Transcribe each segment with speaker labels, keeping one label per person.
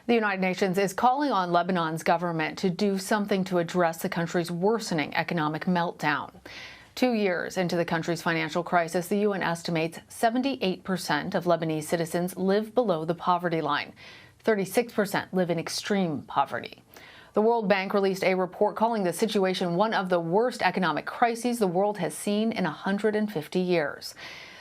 Speaker 1: The United Nations is calling on Lebanon's government to do something to address the country's worsening economic meltdown. 2 years into the country's financial crisis, the UN estimates 78% of Lebanese citizens live below the poverty line. 36% live in extreme poverty. The World Bank released a report calling the situation one of the worst economic crises the world has seen in 150 years.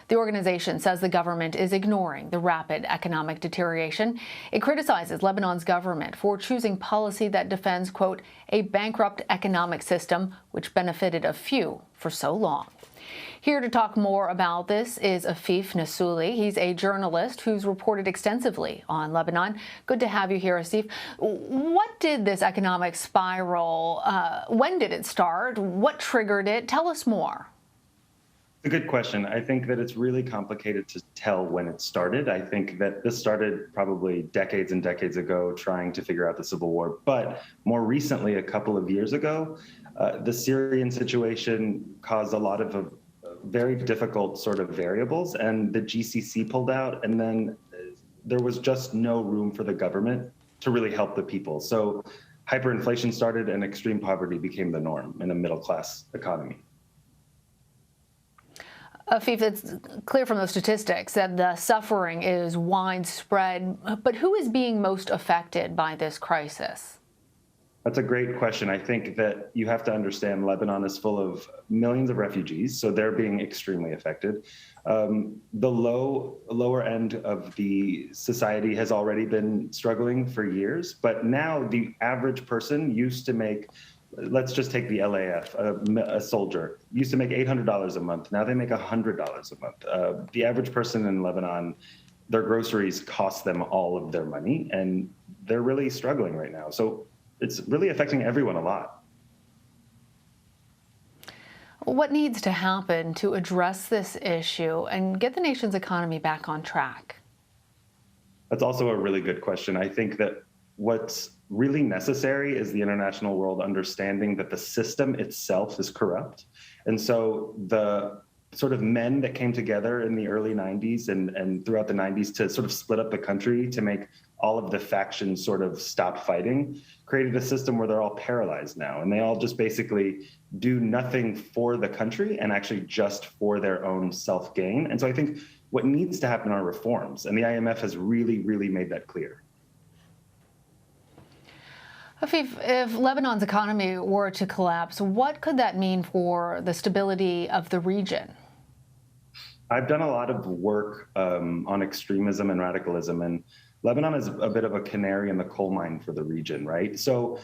Speaker 1: The organization says the government is ignoring the rapid economic deterioration. It criticizes Lebanon's government for choosing policy that defends, quote, a bankrupt economic system which benefited a few for so long. Here to talk more about this is Afeef Nessouli. He's a journalist who's reported extensively on Lebanon. Good to have you here, Afeef. What did this economic spiral, when did it start? What triggered it? Tell us more.
Speaker 2: A good question. I think that it's really complicated to tell when it started. I think that this started probably decades and decades ago, trying to figure out the civil war. But more recently, a couple of years ago, the Syrian situation caused a lot of very difficult sort of variables, and the GCC pulled out, and then there was just no room for the government to really help the people. So hyperinflation started and extreme poverty became the norm in a middle-class economy.
Speaker 1: Afeef, it's clear from those statistics that the suffering is widespread, but who is being most affected by this crisis?
Speaker 2: That's a great question. I think that you have to understand Lebanon is full of millions of refugees, so they're being extremely affected. The lower end of the society has already been struggling for years, but now the average person used to make, let's just take the LAF, a soldier, used to make $800 a month. Now they make $100 a month. The average person in Lebanon, their groceries cost them all of their money, and they're really struggling right now. So it's really affecting everyone a lot.
Speaker 1: What needs to happen to address this issue and get the nation's economy back on track?
Speaker 2: That's also a really good question. I think that what's really necessary is the international world understanding that the system itself is corrupt. And so the sort of men that came together in the early 90s and throughout the 90s to sort of split up the country to make all of the factions sort of stop fighting, created a system where they're all paralyzed now. And they all just basically do nothing for the country and actually just for their own self-gain. And so I think what needs to happen are reforms. And the IMF has really, really made that clear.
Speaker 1: Afeef, if Lebanon's economy were to collapse, what could that mean for the stability of the region?
Speaker 2: I've done a lot of work on extremism and radicalism, and Lebanon is a bit of a canary in the coal mine for the region, right? So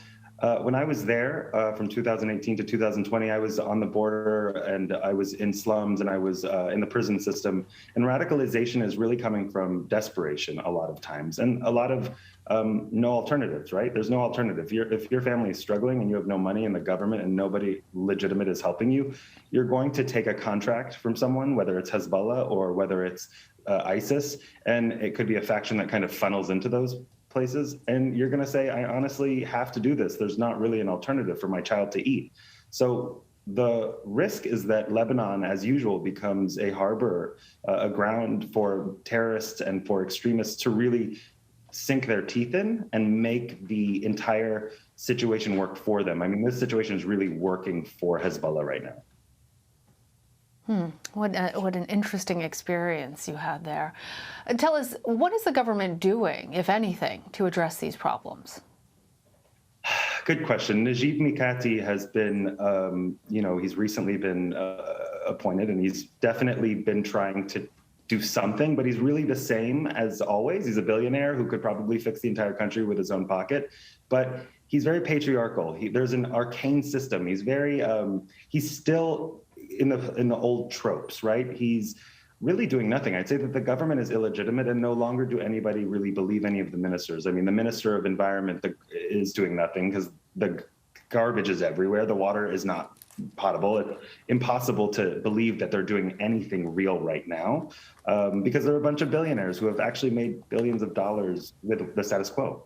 Speaker 2: when I was there from 2018 to 2020, I was on the border and I was in slums and I was in the prison system. And radicalization is really coming from desperation a lot of times and a lot of no alternatives, right? There's no alternative. If your family is struggling and you have no money in the government and nobody legitimate is helping you, you're going to take a contract from someone, whether it's Hezbollah or whether it's ISIS, and it could be a faction that kind of funnels into those places. And you're going to say, I honestly have to do this. There's not really an alternative for my child to eat. So the risk is that Lebanon, as usual, becomes a harbor, a ground for terrorists and for extremists to really sink their teeth in and make the entire situation work for them. I mean, this situation is really working for Hezbollah right now.
Speaker 1: What an interesting experience you had there. Tell us, what is the government doing, if anything, to address these problems?
Speaker 2: Good question. Najib Mikati has been, he's recently been appointed, and he's definitely been trying to do something, but he's really the same as always. He's a billionaire who could probably fix the entire country with his own pocket, but he's very patriarchal. There's an arcane system. He's very, he's still in the old tropes, right? He's really doing nothing. I'd say that the government is illegitimate and no longer do anybody really believe any of the ministers. I mean, the Minister of Environment is doing nothing because the garbage is everywhere. The water is not potable. It's impossible to believe that they're doing anything real right now because they're a bunch of billionaires who have actually made billions of dollars with the status quo.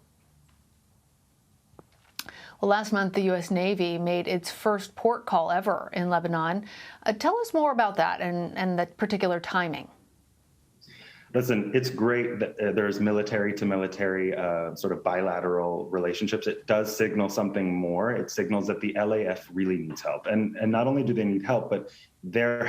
Speaker 1: Well, last month, the U.S. Navy made its first port call ever in Lebanon. Tell us more about that and the particular timing.
Speaker 2: Listen, it's great that there's military to military sort of bilateral relationships. It does signal something more. It signals that the LAF really needs help. And not only do they need help, but their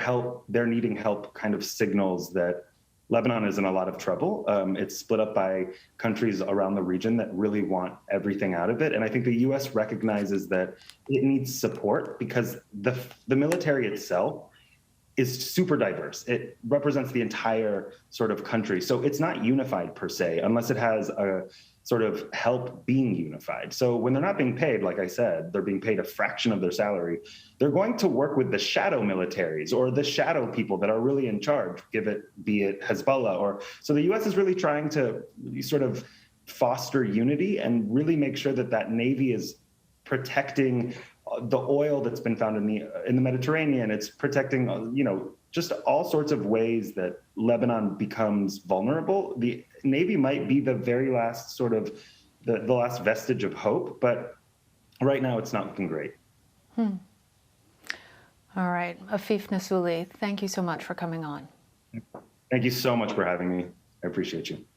Speaker 2: needing help kind of signals that Lebanon is in a lot of trouble. It's split up by countries around the region that really want everything out of it. And I think the US recognizes that it needs support because the military itself is super diverse. It represents the entire sort of country. So it's not unified per se, unless it has a sort of help being unified. So when they're not being paid, like I said, they're being paid a fraction of their salary. They're going to work with the shadow militaries or the shadow people that are really in charge, be it Hezbollah or, so the US is really trying to sort of foster unity and really make sure that that Navy is protecting the oil that's been found in the Mediterranean. It's protecting, just all sorts of ways that Lebanon becomes vulnerable. The Navy might be the very last sort of the last vestige of hope, but right now it's not looking great.
Speaker 1: All right, Afeef Nessouli, thank you so much for coming on.
Speaker 2: Thank you so much for having me. I appreciate you.